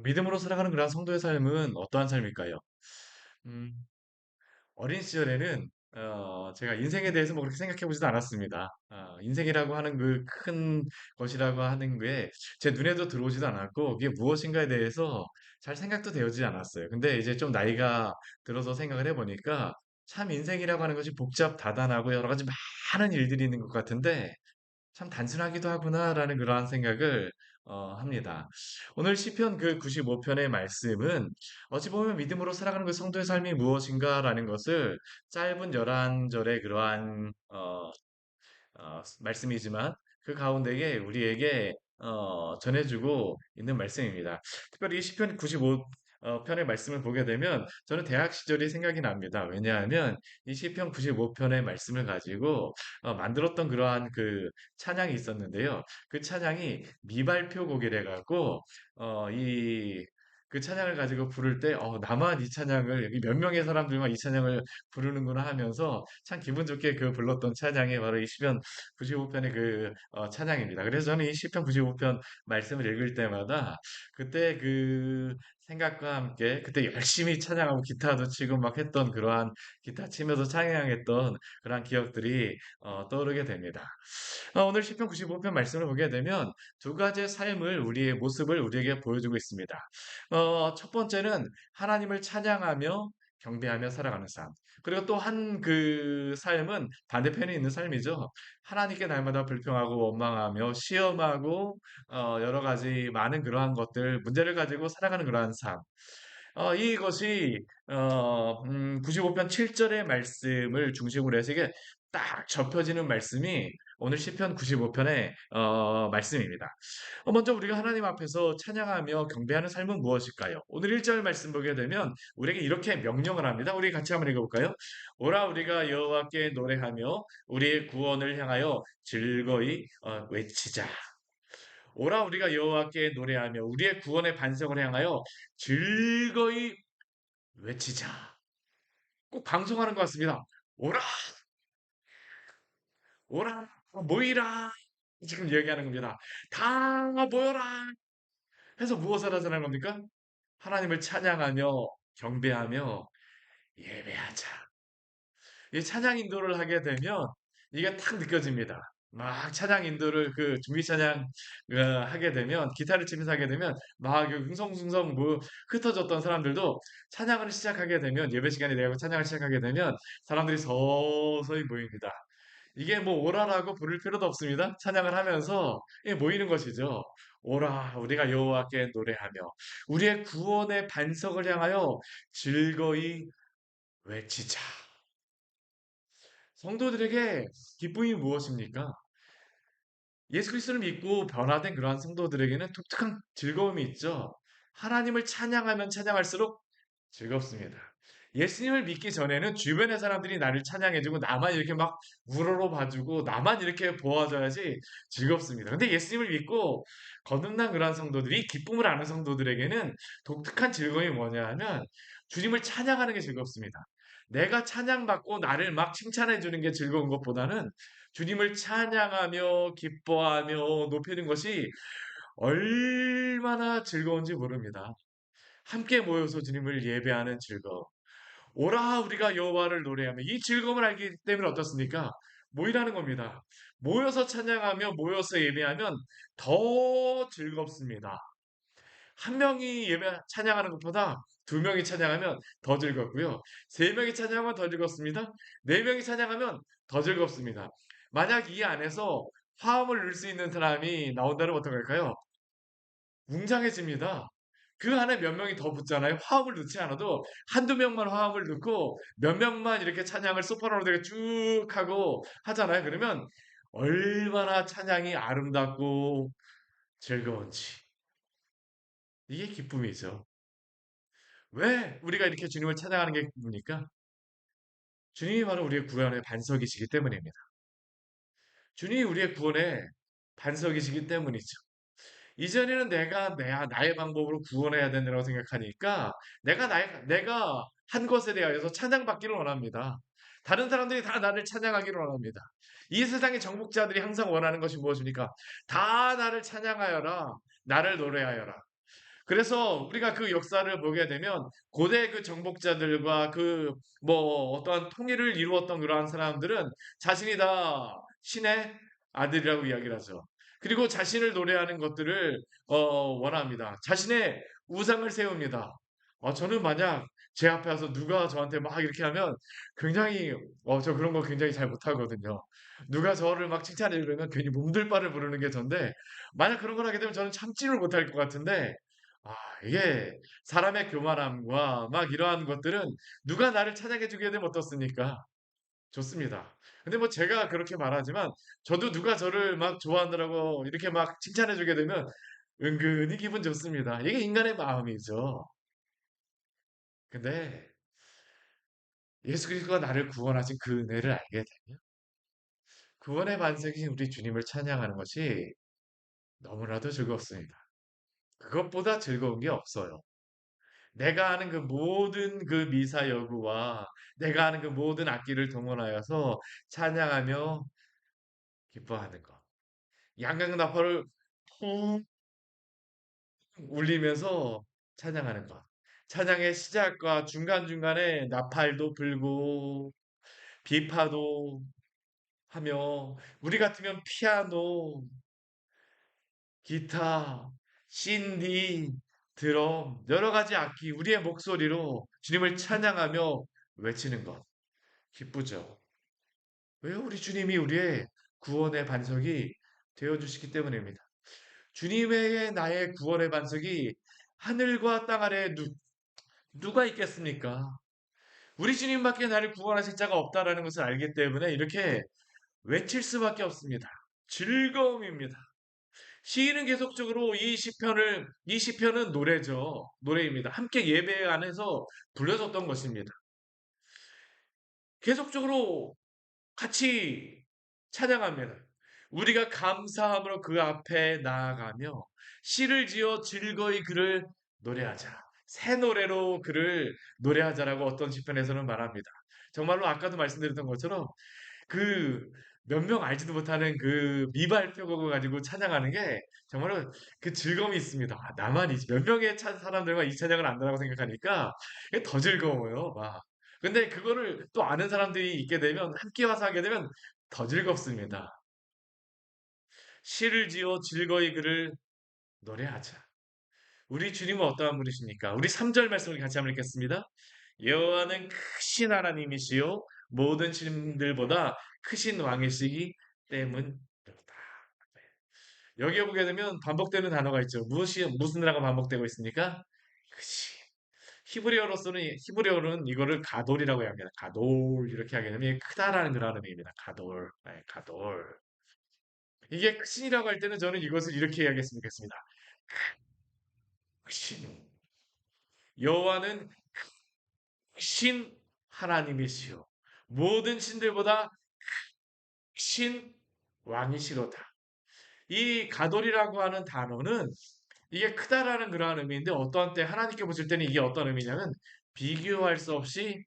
믿음으로 살아가는 그런 성도의 삶은 어떠한 삶일까요? 음, 어린 시절에는 제가 인생에 대해서 뭐 그렇게 생각해 보지도 않았습니다. 인생이라고 하는 그 큰 것이라고 하는 게 제 눈에도 들어오지도 않았고 그게 무엇인가에 대해서 잘 생각도 되어지지 않았어요. 근데 이제 좀 나이가 들어서 생각을 해보니까 참 인생이라고 하는 것이 복잡다단하고 여러 가지 많은 일들이 있는 것 같은데 참 단순하기도 하구나라는 그러한 생각을 합니다. 오늘 시편 그 95편의 말씀은 어찌 보면 믿음으로 살아가는 그 성도의 삶이 무엇인가라는 것을 짧은 11절의 그러한 말씀이지만 그 가운데에 우리에게 전해주고 있는 말씀입니다. 특별히 이 시편 95 편의 말씀을 보게 되면 저는 대학 시절이 생각이 납니다. 왜냐하면 이 시편 95편의 말씀을 가지고 만들었던 그러한 그 찬양이 있었는데요. 그 찬양이 미발표 곡이래 갖고 이 그 찬양을 가지고 부를 때 나만 이 찬양을 여기 몇 명의 사람들만 이 찬양을 부르는구나 하면서 참 기분 좋게 그 불렀던 찬양이 바로 이 시편 95편의 그 찬양입니다. 그래서 저는 이 시편 95편 말씀을 읽을 때마다 그때 그 생각과 함께 그때 열심히 찬양하고 기타도 치고 막 했던 그러한 기타 치면서 찬양했던 그러한 기억들이 떠오르게 됩니다. 오늘 시편 95편 말씀을 보게 되면 두 가지의 삶을 우리의 모습을 우리에게 보여주고 있습니다. 첫 번째는 하나님을 찬양하며 경배하며 살아가는 삶. 그리고 또 한 그 삶은 반대편에 있는 삶이죠. 하나님께 날마다 불평하고 원망하며 시험하고 여러 가지 많은 그러한 것들, 문제를 가지고 살아가는 그러한 삶. 이것이 95편 7절의 말씀을 중심으로 해서 이게 딱 접혀지는 말씀이 오늘 시편 95편의 말씀입니다. 먼저 우리가 하나님 앞에서 찬양하며 경배하는 삶은 무엇일까요? 오늘 1절 말씀 보게 되면 우리에게 이렇게 명령을 합니다. 우리 같이 한번 읽어볼까요? 오라 우리가 여호와께 노래하며 우리의 구원을 향하여 즐거이 외치자. 오라 우리가 여호와께 노래하며 우리의 구원의 반석을 향하여 즐거이 외치자. 꼭 방송하는 것 같습니다. 오라, 오라, 모이라. 지금 얘기하는 겁니다. 다 모여라. 해서 무엇을 하자는 겁니까? 하나님을 찬양하며 경배하며 예배하자. 이 찬양 인도를 하게 되면 이게 탁 느껴집니다. 막 찬양 인도를 그 준비 찬양 하게 되면 기타를 치면서 하게 되면 막 흥성흥성 뭐 흩어졌던 사람들도 찬양을 시작하게 되면 예배 시간이 되고 찬양을 시작하게 되면 사람들이 서서히 모입니다. 이게 뭐 오라라고 부를 필요도 없습니다. 찬양을 하면서 이게 모이는 것이죠. 오라 우리가 여호와께 노래하며 우리의 구원의 반석을 향하여 즐거이 외치자. 성도들에게 기쁨이 무엇입니까? 예수 그리스도를 믿고 변화된 그러한 성도들에게는 독특한 즐거움이 있죠. 하나님을 찬양하면 찬양할수록 즐겁습니다. 예수님을 믿기 전에는 주변의 사람들이 나를 찬양해주고 나만 이렇게 막 우러러 봐주고 나만 이렇게 보아줘야지 즐겁습니다. 근데 예수님을 믿고 거듭난 그러한 성도들이 기쁨을 아는 성도들에게는 독특한 즐거움이 뭐냐 하면 주님을 찬양하는 게 즐겁습니다. 내가 찬양받고 나를 막 칭찬해 주는 게 즐거운 것보다는 주님을 찬양하며 기뻐하며 높이는 것이 얼마나 즐거운지 모릅니다. 함께 모여서 주님을 예배하는 즐거움. 오라 우리가 여호와를 노래하며 이 즐거움을 알기 때문에 어떻습니까? 모이라는 겁니다. 모여서 찬양하며 모여서 예배하면 더 즐겁습니다. 한 명이 예배 찬양하는 것보다 두 명이 찬양하면 더 즐겁고요. 세 명이 찬양하면 더 즐겁습니다. 네 명이 찬양하면 더 즐겁습니다. 만약 이 안에서 화음을 넣을 수 있는 사람이 나온다면 어떡할까요? 웅장해집니다. 그 안에 몇 명이 더 붙잖아요. 화음을 넣지 않아도 한두 명만 화음을 넣고 몇 명만 이렇게 찬양을 소프라노로 되게 쭉 하고 하잖아요. 그러면 얼마나 찬양이 아름답고 즐거운지. 이게 기쁨이죠. 왜 우리가 이렇게 주님을 찬양하는 게 기쁩니까? 주님이 바로 우리의 구원의 반석이시기 때문입니다. 주님이 우리의 구원의 반석이시기 때문이죠. 이전에는 나의 방법으로 구원해야 된다고 생각하니까 내가 한 것에 대하여서 찬양받기를 원합니다. 다른 사람들이 다 나를 찬양하기를 원합니다. 이 세상의 정복자들이 항상 원하는 것이 무엇입니까? 다 나를 찬양하여라. 나를 노래하여라. 그래서 우리가 그 역사를 보게 되면 고대 그 정복자들과 그 뭐 어떠한 통일을 이루었던 그러한 사람들은 자신이 다 신의 아들이라고 이야기를 하죠. 그리고 자신을 노래하는 것들을 원합니다. 자신의 우상을 세웁니다. 저는 만약 제 앞에 와서 누가 저한테 막 이렇게 하면 굉장히 저 그런 거 굉장히 잘 못하거든요. 누가 저를 막 칭찬해 주려면 괜히 몸둘 바를 부르는 게 전데 만약 그런 걸 하게 되면 저는 참지를 못할 것 같은데 아, 이게 사람의 교만함과 막 이러한 것들은 누가 나를 찬양해 주게 되면 어떻습니까? 좋습니다. 근데 뭐 제가 그렇게 말하지만 저도 누가 저를 막 좋아하느라고 이렇게 막 칭찬해 주게 되면 은근히 기분 좋습니다. 이게 인간의 마음이죠. 근데 예수 그리스도가 나를 구원하신 그 은혜를 알게 되면 구원의 반석이신 우리 주님을 찬양하는 것이 너무나도 즐겁습니다. 그것보다 즐거운 게 없어요. 내가 아는 그 모든 그 미사 여구와 내가 아는 그 모든 악기를 동원하여서 찬양하며 기뻐하는 것. 양강 나팔을 풍 울리면서 찬양하는 것. 찬양의 시작과 중간중간에 나팔도 불고 비파도 하며 우리 같으면 피아노, 기타, 신디, 드럼 여러 가지 악기 우리의 목소리로 주님을 찬양하며 외치는 것. 기쁘죠. 왜요? 우리 주님이 우리의 구원의 반석이 되어 주시기 때문입니다. 주님의 나의 구원의 반석이 하늘과 땅 아래에 누가 있겠습니까? 우리 주님밖에 나를 구원하실 자가 없다라는 것을 알기 때문에 이렇게 외칠 수밖에 없습니다. 즐거움입니다. 시인은 계속적으로 이 시편은 노래죠. 노래입니다. 함께 예배 안에서 불려졌던 것입니다. 계속적으로 같이 찬양합니다. 우리가 감사함으로 그 앞에 나아가며 시를 지어 즐거이 그를 노래하자. 새 노래로 그를 노래하자라고 어떤 시편에서는 말합니다. 정말로 아까도 말씀드렸던 것처럼 그 몇 명 알지도 못하는 그 미발표곡을 가지고 찬양하는 게 정말로 그 즐거움이 있습니다. 나만 몇 명의 사람들과 이 찬양을 안다라고 생각하니까 이게 더 즐거워요. 막. 근데 그거를 또 아는 사람들이 있게 되면 함께 와서 하게 되면 더 즐겁습니다. 시를 지어 즐거이 그를 노래하자. 우리 주님은 어떠한 분이십니까? 우리 3절 말씀을 같이 한번 읽겠습니다. 여호와는 크신 하나님이시요 모든 신들보다 크신 왕이시기 때문이다. 여기에 보게 되면 반복되는 단어가 있죠. 무슨 단어가 반복되고 있습니까? 크신. 히브리어로는 이거를 가돌이라고 합니다. 가돌 이렇게 하게 되면 크다라는 그런 의미입니다. 가돌, 네, 가돌. 이게 크신이라고 할 때는 저는 이것을 이렇게 이야기했으면 좋겠습니다. 크신. 여호와는 신 하나님이시요 모든 신들보다 신 왕이시로다. 이 가돌이라고 하는 단어는 이게 크다라는 그러한 의미인데 어떠한 때 하나님께 보실 때는 이게 어떤 의미냐면 비교할 수 없이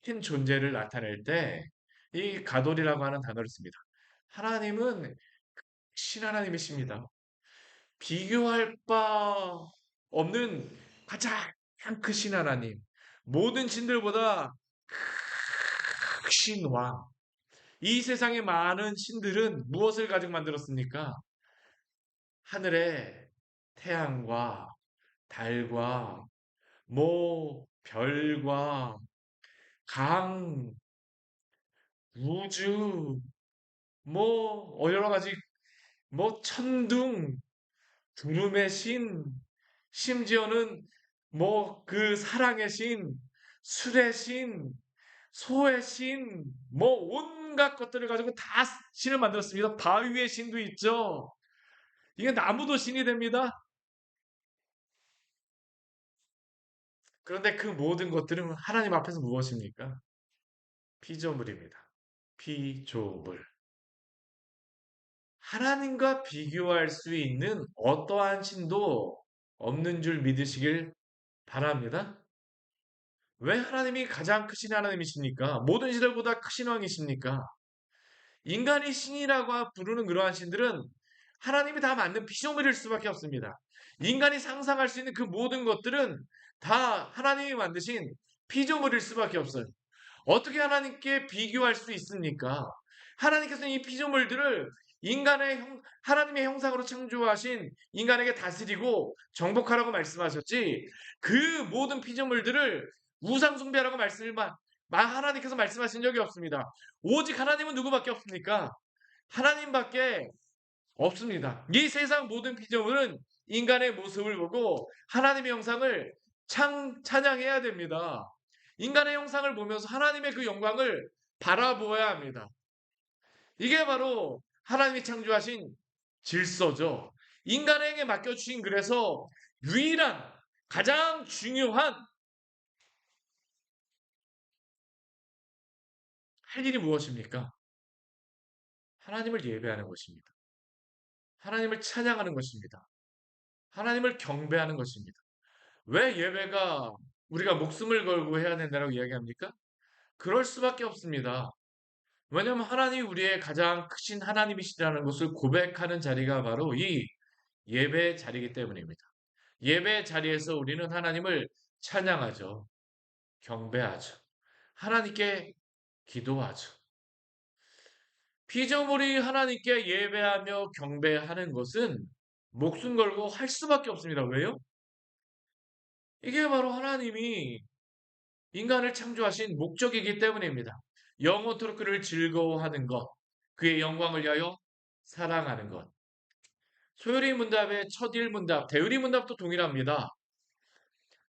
큰 존재를 나타낼 때 이 가돌이라고 하는 단어를 씁니다. 하나님은 신 하나님이십니다. 비교할 바 없는 가장 크신 하나님. 모든 신들보다 크신 왕. 이 세상의 많은 신들은 무엇을 가지고 만들었습니까? 하늘의 태양과 달과 별과 강, 우주, 여러 가지 천둥, 구름의 신, 심지어는 그 사랑의 신, 술의 신, 소의 신, 온갖 것들을 가지고 다 신을 만들었습니다. 바위의 신도 있죠. 이게 나무도 신이 됩니다. 그런데 그 모든 것들은 하나님 앞에서 무엇입니까? 피조물입니다. 피조물. 하나님과 비교할 수 있는 어떠한 신도 없는 줄 믿으시길 바랍니다. 왜 하나님이 가장 크신 하나님이십니까? 모든 신들보다 크신 왕이십니까? 인간이 신이라고 부르는 그러한 신들은 하나님이 다 만든 피조물일 수밖에 없습니다. 인간이 상상할 수 있는 그 모든 것들은 다 하나님이 만드신 피조물일 수밖에 없어요. 어떻게 하나님께 비교할 수 있습니까? 하나님께서는 이 피조물들을 하나님의 형상으로 창조하신 인간에게 다스리고 정복하라고 말씀하셨지, 그 모든 피조물들을 우상숭배하라고 하나님께서 말씀하신 적이 없습니다. 오직 하나님은 누구밖에 없습니까? 하나님밖에 없습니다. 이 세상 모든 피조물은 인간의 모습을 보고 하나님의 형상을 찬양해야 됩니다. 인간의 형상을 보면서 하나님의 그 영광을 바라보아야 합니다. 이게 바로 하나님이 창조하신 질서죠. 인간에게 맡겨주신 그래서 유일한 가장 중요한 할 일이 무엇입니까? 하나님을 예배하는 것입니다. 하나님을 찬양하는 것입니다. 하나님을 경배하는 것입니다. 왜 예배가 우리가 목숨을 걸고 해야 된다고 이야기합니까? 그럴 수밖에 없습니다. 왜냐하면 하나님이 우리의 가장 크신 하나님이시라는 것을 고백하는 자리가 바로 이 예배 자리이기 때문입니다. 예배 자리에서 우리는 하나님을 찬양하죠. 경배하죠. 하나님께 기도하죠. 피조물이 하나님께 예배하며 경배하는 것은 목숨 걸고 할 수밖에 없습니다. 왜요? 이게 바로 하나님이 인간을 창조하신 목적이기 때문입니다. 영원토록 그를 즐거워하는 것, 그의 영광을 위하여 사랑하는 것. 소요리 문답의 첫일 문답, 대의리 문답도 동일합니다.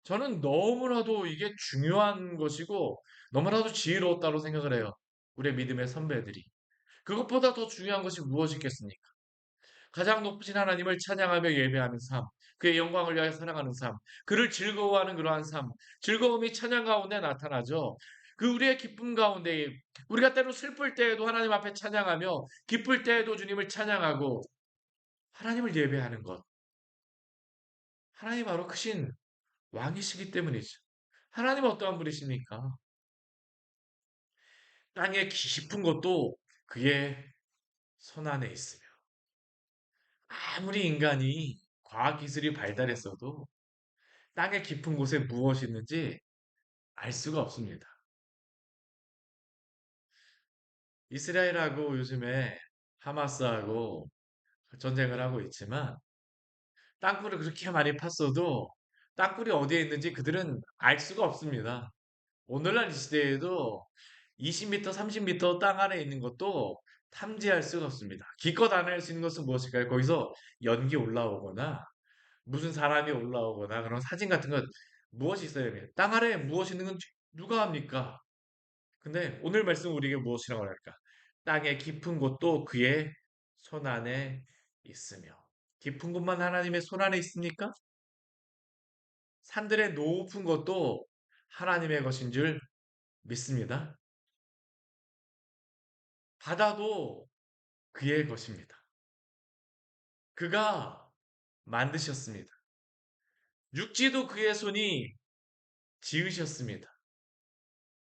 저는 너무나도 이게 중요한 것이고 너무나도 지혜로웠다고 생각을 해요. 우리 믿음의 선배들이. 그것보다 더 중요한 것이 무엇이겠습니까? 가장 높으신 하나님을 찬양하며 예배하는 삶, 그의 영광을 위하여 사랑하는 삶, 그를 즐거워하는 그러한 삶, 즐거움이 찬양 가운데 나타나죠. 그 우리의 기쁨 가운데 우리가 때로 슬플 때에도 하나님 앞에 찬양하며 기쁠 때에도 주님을 찬양하고 하나님을 예배하는 것. 하나님 바로 크신 왕이시기 때문이죠. 하나님은 어떠한 분이십니까? 땅의 깊은 것도 그의 손 안에 있으며 아무리 인간이 과학기술이 발달했어도 땅의 깊은 곳에 무엇이 있는지 알 수가 없습니다. 이스라엘하고 요즘에 하마스하고 전쟁을 하고 있지만 땅굴을 그렇게 많이 팠어도 땅굴이 어디에 있는지 그들은 알 수가 없습니다. 오늘날 이 시대에도 20m, 30m 땅 안에 있는 것도 탐지할 수가 없습니다. 기껏 안 수 있는 것은 무엇일까요? 거기서 연기 올라오거나 무슨 사람이 올라오거나 그런 사진 같은 건 무엇이 있어야 됩니다. 땅 아래에 무엇이 있는 건 누가 합니까? 근데 오늘 말씀 우리에게 무엇이라고 할까? 땅의 깊은 곳도 그의 손 안에 있으며 깊은 곳만 하나님의 손 안에 있습니까? 산들의 높은 것도 하나님의 것인 줄 믿습니다. 바다도 그의 것입니다. 그가 만드셨습니다. 육지도 그의 손이 지으셨습니다.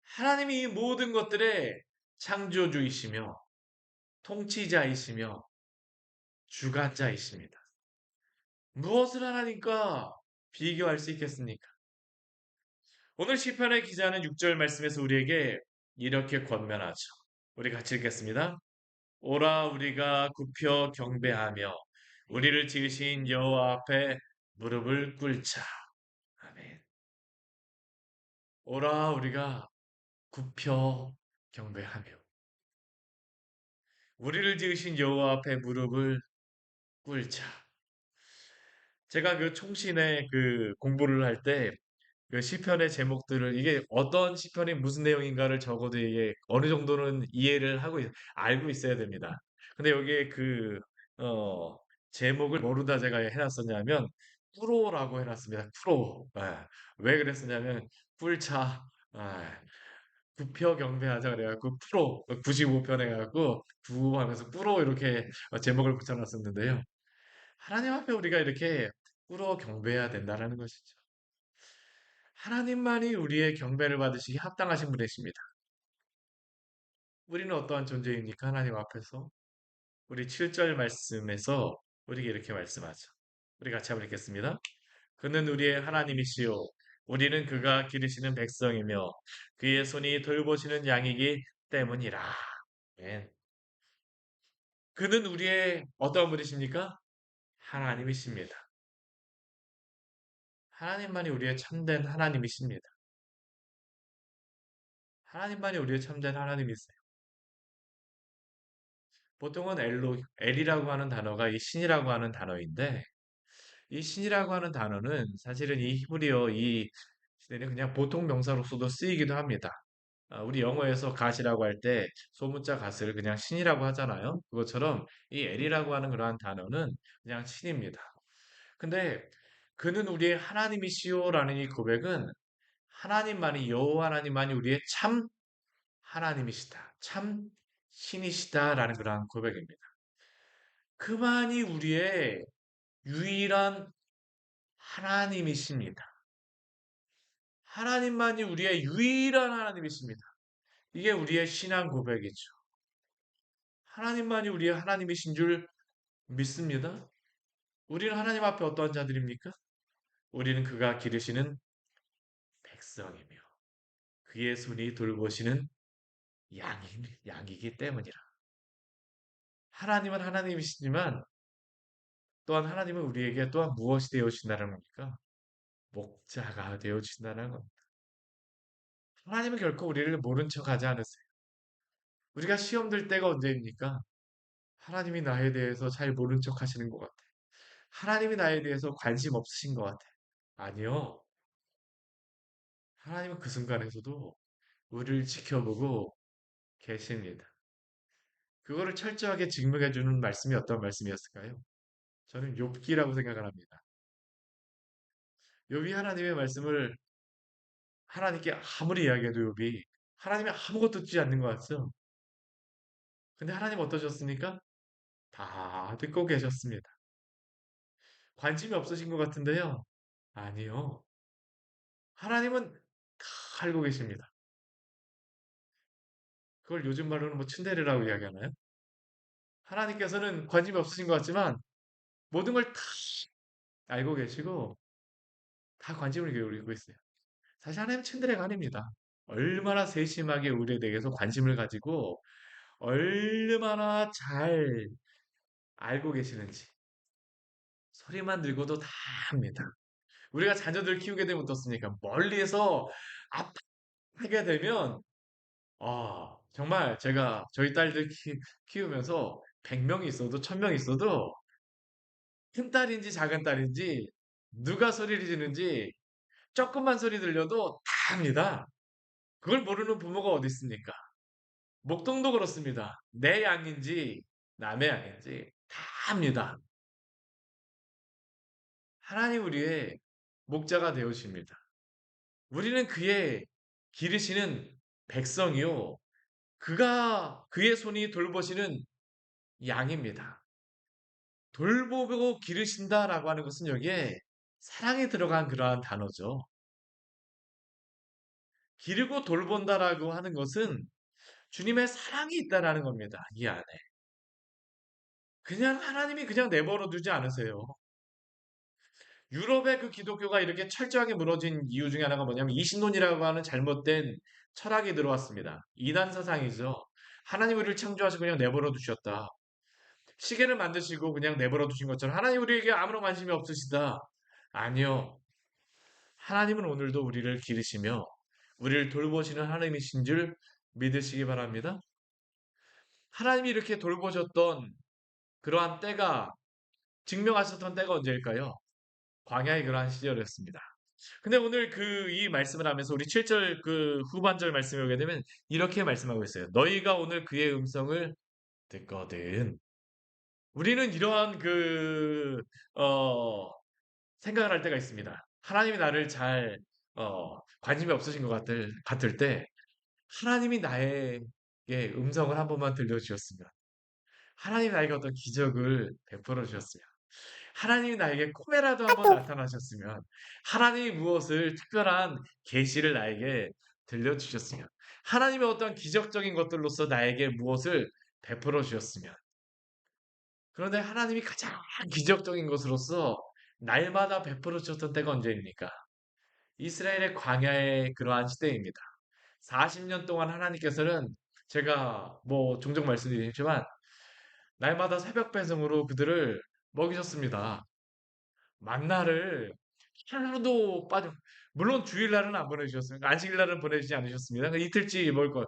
하나님이 이 모든 것들의 창조주이시며 통치자이시며 주관자이십니다. 무엇을 하나님과 비교할 수 있겠습니까? 오늘 시편의 기자는 6절 말씀에서 우리에게 이렇게 권면하죠. 우리 같이 읽겠습니다. 오라 우리가 굽혀 경배하며 우리를 지으신 여호와 앞에 무릎을 꿇자. 아멘. 오라 우리가 굽혀 경배하며 우리를 지으신 여호와 앞에 무릎을 꿇자. 제가 그 총신의 그 공부를 할 때 그 시편의 제목들을 이게 어떤 시편이 무슨 내용인가를 적어도 이게 어느 정도는 이해를 알고 있어야 됩니다. 근데 여기에 어, 제목을 뭐로다 제가 해놨었냐면 프로라고 해놨습니다. 프로. 예. 왜 그랬었냐면 꿀차. 예. 구표 경배하자 그래갖고 프로 95편 해갖고 구하면서 프로 이렇게 제목을 붙여놨었는데요. 하나님 앞에 우리가 이렇게 꿇어 경배해야 된다는 것이죠. 하나님만이 우리의 경배를 받으시기 합당하신 분이십니다. 우리는 어떠한 존재입니까? 하나님 앞에서. 우리 7절 말씀에서 우리에게 이렇게 말씀하죠. 우리 같이 한번 읽겠습니다. 그는 우리의 하나님이시요 우리는 그가 기르시는 백성이며 그의 손이 돌보시는 양이기 때문이라. 아멘. 그는 우리의 어떤 분이십니까? 하나님이십니다. 하나님만이 우리의 참된 하나님이십니다. 하나님만이 우리의 참된 하나님이세요. 보통은 엘이라고 하는 단어가 이 신이라고 하는 단어인데 이 신이라고 하는 단어는 사실은 이 히브리어 이 시대는 그냥 보통 명사로서도 쓰이기도 합니다. 우리 영어에서 갓이라고 할 때 소문자 갓을 그냥 신이라고 하잖아요. 그것처럼 이 엘이라고 하는 그러한 단어는 그냥 신입니다. 근데 그는 우리의 하나님이시요라는 이 고백은 하나님만이 여호와 하나님만이 우리의 참 하나님이시다. 참 신이시다라는 그러한 고백입니다. 그만이 우리의 유일한 하나님이십니다. 하나님만이 우리의 유일한 하나님이십니다. 이게 우리의 신앙 고백이죠. 하나님만이 우리의 하나님이신 줄 믿습니다. 우리는 하나님 앞에 어떠한 자들입니까? 우리는 그가 기르시는 백성이며 그의 손이 돌보시는 양이기 때문이라. 하나님은 하나님이시지만 또한 하나님은 우리에게 또한 무엇이 되어 주신다는 겁니까? 목자가 되어 주신다는 겁니다. 하나님은 결코 우리를 모른 척하지 않으세요. 우리가 시험 들 때가 언제입니까? 하나님이 나에 대해서 잘 모른 척 하시는 것 같아. 하나님이 나에 대해서 관심 없으신 것 같아. 아니요. 하나님은 그 순간에서도 우리를 지켜보고 계십니다. 그거를 철저하게 증명해 주는 말씀이 어떤 말씀이었을까요? 저는 욥기라고 생각을 합니다. 욥이 하나님의 말씀을 하나님께 아무리 이야기해도 욥이 하나님이 아무것도 듣지 않는 것 같죠? 근데 하나님 어떠셨습니까? 다 듣고 계셨습니다. 관심이 없으신 것 같은데요. 아니요. 하나님은 다 알고 계십니다. 그걸 요즘 말로는 뭐 츤데레라고 이야기하나요? 하나님께서는 관심이 없으신 것 같지만 모든 걸 다 알고 계시고 다 관심을 기울이고 있어요. 사실 하나님은 츤데레가 아닙니다. 얼마나 세심하게 우리에 대해서 관심을 가지고 얼마나 잘 알고 계시는지 소리만 들고도 다 합니다. 우리가 자녀들 키우게 되면 어떻습니까? 멀리에서 아프게 되면 정말 제가 저희 딸들 키우면서 100명이 있어도 1000명이 있어도 큰 딸인지 작은 딸인지 누가 소리를 지르는지 조금만 소리 들려도 다 합니다. 그걸 모르는 부모가 어디 있습니까? 목동도 그렇습니다. 내 양인지 남의 양인지 다 합니다. 하나님 우리의 목자가 되어십니다. 우리는 그의 기르시는 백성이요. 그의 손이 돌보시는 양입니다. 돌보고 기르신다라고 하는 것은 여기에 사랑이 들어간 그러한 단어죠. 기르고 돌본다라고 하는 것은 주님의 사랑이 있다라는 겁니다. 이 안에. 그냥 하나님이 그냥 내버려 두지 않으세요. 유럽의 그 기독교가 이렇게 철저하게 무너진 이유 중에 하나가 뭐냐면 이신론이라고 하는 잘못된 철학이 들어왔습니다. 이단 사상이죠. 하나님 우리를 창조하시고 그냥 내버려 두셨다. 시계를 만드시고 그냥 내버려 두신 것처럼 하나님 우리에게 아무런 관심이 없으시다. 아니요. 하나님은 오늘도 우리를 기르시며 우리를 돌보시는 하나님이신 줄 믿으시기 바랍니다. 하나님이 이렇게 돌보셨던 그러한 때가 증명하셨던 때가 언제일까요? 광야의 그러한 시절이었습니다. 근데 오늘 이 말씀을 하면서 우리 7절 그 후반절 말씀에 오게 되면 이렇게 말씀하고 있어요. 너희가 오늘 그의 음성을 듣거든. 우리는 이러한 생각을 할 때가 있습니다. 하나님이 나를 관심이 없으신 것 같을 때, 하나님이 나에게 음성을 한 번만 들려주셨으면, 하나님이 나에게 어떤 기적을 베풀어 주셨으면, 하나님이 나에게 꿈에라도 한번 나타나셨으면, 하나님이 무엇을 특별한 계시를 나에게 들려주셨으면, 하나님의 어떤 기적적인 것들로서 나에게 무엇을 베풀어 주셨으면, 그런데 하나님이 가장 기적적인 것으로서 날마다 베풀어 주셨던 때가 언제입니까? 이스라엘의 광야의 그러한 시대입니다. 40년 동안 하나님께서는 제가 뭐 종종 말씀드리지만 날마다 새벽 배송으로 그들을 먹이셨습니다. 만나를 하루도 빠져 물론 주일날은 안 보내주셨습니다. 안식일날은 보내주지 않으셨습니다. 그 이틀치 먹을 것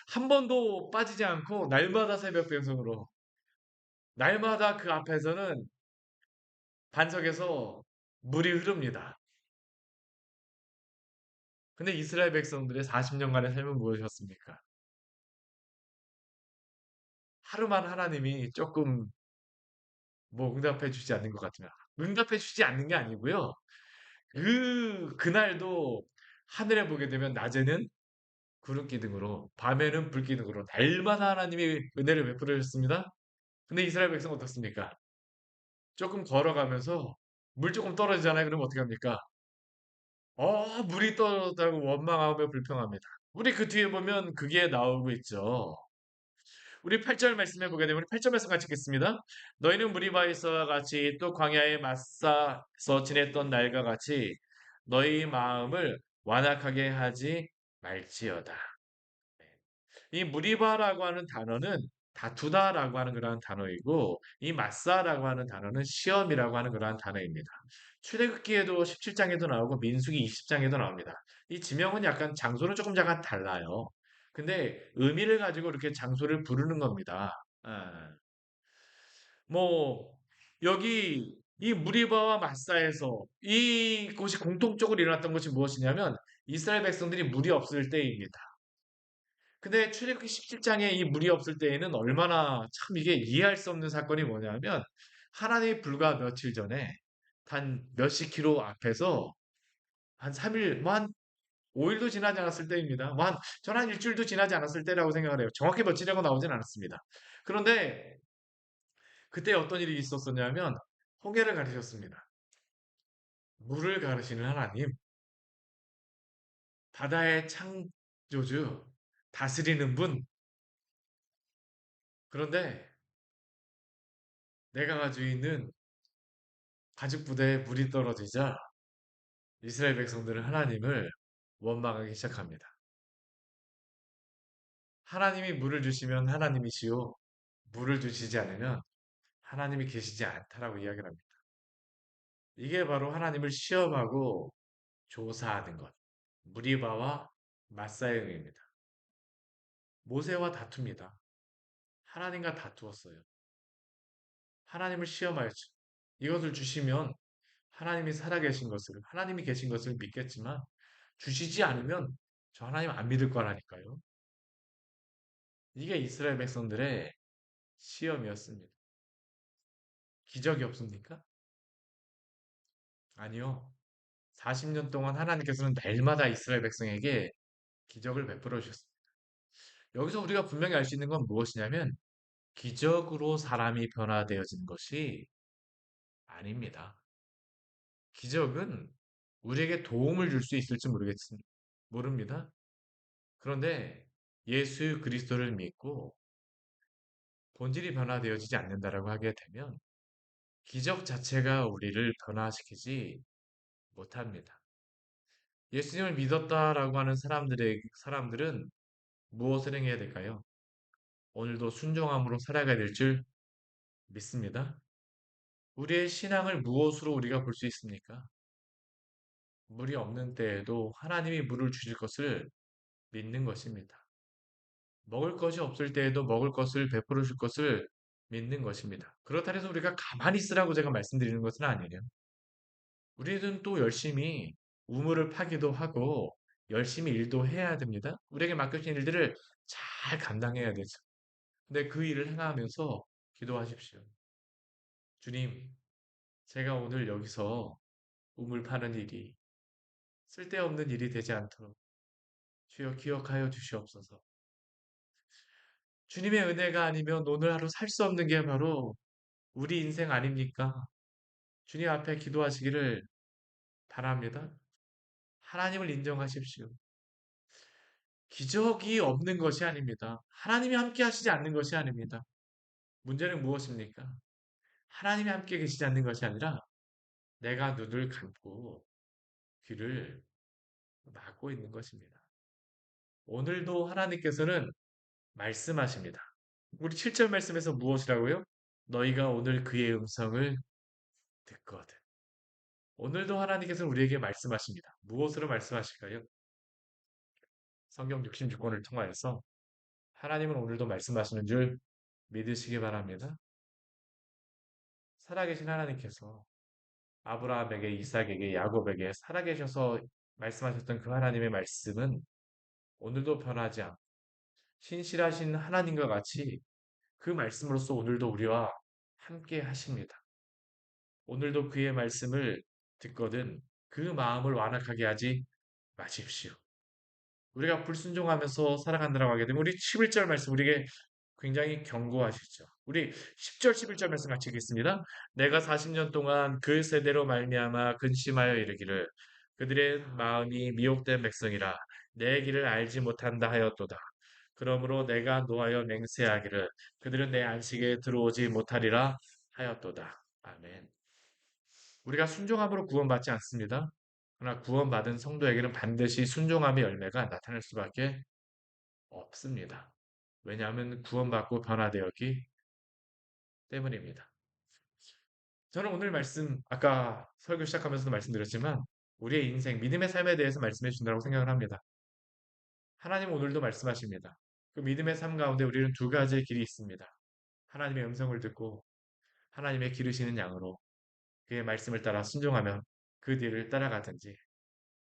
한 번도 빠지지 않고 날마다 새벽 배송으로 날마다 그 앞에서는 반석에서 물이 흐릅니다. 근데 이스라엘 백성들의 40년간의 삶은 무엇이었습니까? 하루만 하나님이 조금 뭐 응답해 주지 않는 것 같으면 응답해 주지 않는 게 아니고요. 그날도 하늘에 보게 되면 낮에는 구름 기둥으로 밤에는 불 기둥으로 날마다 하나님이 은혜를 베풀어 주셨습니다. 근데 이스라엘 백성 어떻습니까? 조금 걸어가면서 물 조금 떨어지잖아요. 그럼 어떻게 합니까? 물이 떨어졌다고 원망하며 불평합니다. 우리 그 뒤에 보면 그게 나오고 있죠. 우리 8절 말씀해 보게 되면 8절 말씀 같이 읽겠습니다. 너희는 무리바에서와 같이 또 광야에 맞서서 지냈던 날과 같이 너희 마음을 완악하게 하지 말지어다. 이 무리바라고 하는 단어는 다투다라고 하는 그러한 단어이고 이 맞사라고 하는 단어는 시험이라고 하는 그러한 단어입니다. 출애굽기에도 17장에도 나오고 민수기 20장에도 나옵니다. 이 지명은 약간 장소는 조금 약간 달라요. 근데 의미를 가지고 이렇게 장소를 부르는 겁니다. 아, 뭐 여기 이 무리바와 마사에서 이곳이 공통적으로 일어났던 것이 무엇이냐면 이스라엘 백성들이 물이 없을 때입니다. 근데 출애굽기 17장에 이 물이 없을 때에는 얼마나 참 이게 이해할 수 없는 사건이 뭐냐면 하나님이 불과 며칠 전에 단 몇십 킬로 앞에서 한 3일, 뭐 한 5일도 지나지 않았을 때입니다. 저는 한 일주일도 지나지 않았을 때라고 생각을 해요. 정확히 며칠이라고 나오진 않았습니다. 그런데 그때 어떤 일이 있었었냐면 홍해를 가르셨습니다. 물을 가르시는 하나님, 바다의 창조주, 다스리는 분. 그런데 내가 가지고 있는 가죽 부대에 물이 떨어지자 이스라엘 백성들은 하나님을 원망하기 시작합니다. 하나님이 물을 주시면 하나님이시요. 물을 주시지 않으면 하나님이 계시지 않다라고 이야기를 합니다. 이게 바로 하나님을 시험하고 조사하는 것. 무리바와 마사의 의입니다. 모세와 다툽니다. 하나님과 다투었어요. 하나님을 시험하였죠. 이것을 주시면 하나님이 살아계신 것을, 하나님이 계신 것을 믿겠지만 주시지 않으면 저 하나님 안 믿을 거라니까요. 이게 이스라엘 백성들의 시험이었습니다. 기적이 없습니까? 아니요. 40년 동안 하나님께서는 날마다 이스라엘 백성에게 기적을 베풀어 주셨습니다. 여기서 우리가 분명히 알 수 있는 건 무엇이냐면 기적으로 사람이 변화되어지는 것이 아닙니다. 기적은 우리에게 도움을 줄 수 있을지 모르겠습니다. 모릅니다. 그런데 예수 그리스도를 믿고 본질이 변화되어지지 않는다라고 하게 되면 기적 자체가 우리를 변화시키지 못합니다. 예수님을 믿었다라고 하는 사람들은 무엇을 행해야 될까요? 오늘도 순종함으로 살아가야 될 줄 믿습니다. 우리의 신앙을 무엇으로 우리가 볼 수 있습니까? 물이 없는 때에도 하나님이 물을 주실 것을 믿는 것입니다. 먹을 것이 없을 때에도 먹을 것을 베풀어 줄 것을 믿는 것입니다. 그렇다 해서 우리가 가만히 있으라고 제가 말씀드리는 것은 아니에요. 우리는 또 열심히 우물을 파기도 하고 열심히 일도 해야 됩니다. 우리에게 맡겨진 일들을 잘 감당해야 되죠. 근데 그 일을 행하면서 기도하십시오. 주님, 제가 오늘 여기서 우물 파는 일이 쓸데없는 일이 되지 않도록 주여 기억하여 주시옵소서. 주님의 은혜가 아니면 오늘 하루 살 수 없는 게 바로 우리 인생 아닙니까? 주님 앞에 기도하시기를 바랍니다. 하나님을 인정하십시오. 기적이 없는 것이 아닙니다. 하나님이 함께 하시지 않는 것이 아닙니다. 문제는 무엇입니까? 하나님이 함께 계시지 않는 것이 아니라 내가 눈을 감고 귀를 막고 있는 것입니다. 오늘도 하나님께서는 말씀하십니다. 우리 7절 말씀에서 무엇이라고요? 너희가 오늘 그의 음성을 듣거든. 오늘도 하나님께서는 우리에게 말씀하십니다. 무엇으로 말씀하실까요? 성경 66권을 통하여서 하나님은 오늘도 말씀하시는 줄 믿으시기 바랍니다. 살아계신 하나님께서 아브라함에게, 이삭에게, 야곱에게 살아계셔서 말씀하셨던 그 하나님의 말씀은 오늘도 변하지 않고 신실하신 하나님과 같이 그 말씀으로써 오늘도 우리와 함께 하십니다. 오늘도 그의 말씀을 듣거든 그 마음을 완악하게 하지 마십시오. 우리가 불순종하면서 살아간다고 하게 되면 우리 11절 말씀 우리에게 굉장히 경고하시죠. 우리 10절 11절 말씀 같이 읽겠습니다. 내가 40년 동안 그 세대로 말미암아 근심하여 이르기를 그들의 마음이 미혹된 백성이라 내 길을 알지 못한다 하였도다. 그러므로 내가 노하여 맹세하기를 그들은 내 안식에 들어오지 못하리라 하였도다. 아멘. 우리가 순종함으로 구원받지 않습니다. 그러나 구원받은 성도에게는 반드시 순종함의 열매가 나타날 수밖에 없습니다. 왜냐하면 구원받고 변화되었기 때문입니다. 저는 오늘 말씀, 아까 설교 시작하면서도 말씀드렸지만, 우리의 인생, 믿음의 삶에 대해서 말씀해 주신다고 생각을 합니다. 하나님 오늘도 말씀하십니다. 그 믿음의 삶 가운데 우리는 두 가지의 길이 있습니다. 하나님의 음성을 듣고 하나님의 기르시는 양으로 그의 말씀을 따라 순종하며 그 뒤를 따라가든지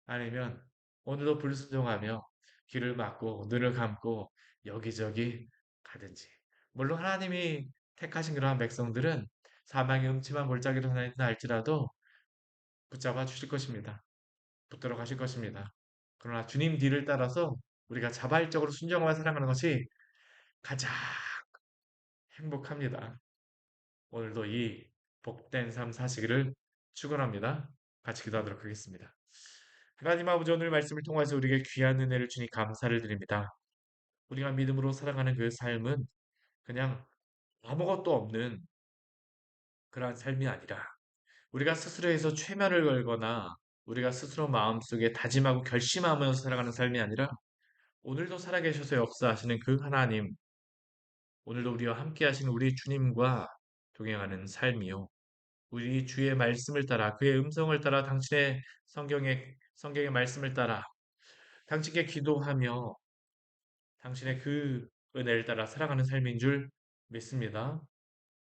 아니면 오늘도 불순종하며 귀를 막고 눈을 감고 여기저기 가든지. 물론 하나님이 택하신 그러한 백성들은 사망의 음침한 골짜기로 다닌다 할지라도 붙잡아 주실 것입니다. 붙들어 가실 것입니다. 그러나 주님 뒤를 따라서 우리가 자발적으로 순종하며 살아가는 것이 가장 행복합니다. 오늘도 이 복된 삶 사시기를 축원합니다. 같이 기도하도록 하겠습니다. 하나님 아버지 오늘 말씀을 통해서 우리에게 귀한 은혜를 주니 감사를 드립니다. 우리가 믿음으로 살아가는 그 삶은 그냥 아무것도 없는 그러한 삶이 아니라 우리가 스스로에서 최면을 걸거나 우리가 스스로 마음속에 다짐하고 결심하면서 살아가는 삶이 아니라 오늘도 살아계셔서 역사하시는 그 하나님, 오늘도 우리와 함께 하시는 우리 주님과 동행하는 삶이요. 우리 주의 말씀을 따라 그의 음성을 따라 당신의 성경의 말씀을 따라 당신께 기도하며 당신의 그 은혜를 따라 살아가는 삶인 줄 믿습니다.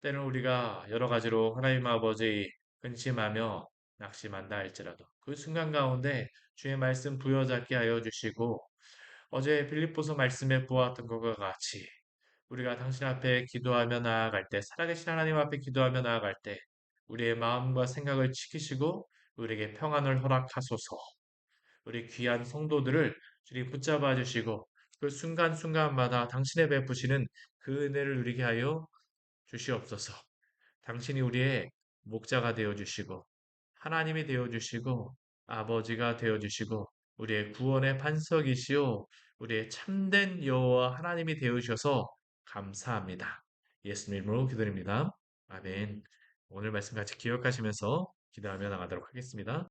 때는 우리가 여러 가지로 하나님 아버지 근심하며 낙심한다 할지라도 그 순간 가운데 주의 말씀 부여잡게 하여 주시고 어제 빌립보서 말씀에 보았던 것과 같이 우리가 당신 앞에 기도하며 나아갈 때 살아계신 하나님 앞에 기도하며 나아갈 때 우리의 마음과 생각을 지키시고 우리에게 평안을 허락하소서. 우리 귀한 성도들을 주님 붙잡아 주시고 그 순간순간마다 당신의 베푸시는 그 은혜를 누리게 하여 주시옵소서. 당신이 우리의 목자가 되어 주시고 하나님이 되어 주시고 아버지가 되어 주시고 우리의 구원의 반석이시요 우리의 참된 여호와 하나님이 되어 주셔서 감사합니다. 예수님 이름으로 기도드립니다. 아멘. 오늘 말씀 같이 기억하시면서 기도하며 나가도록 하겠습니다.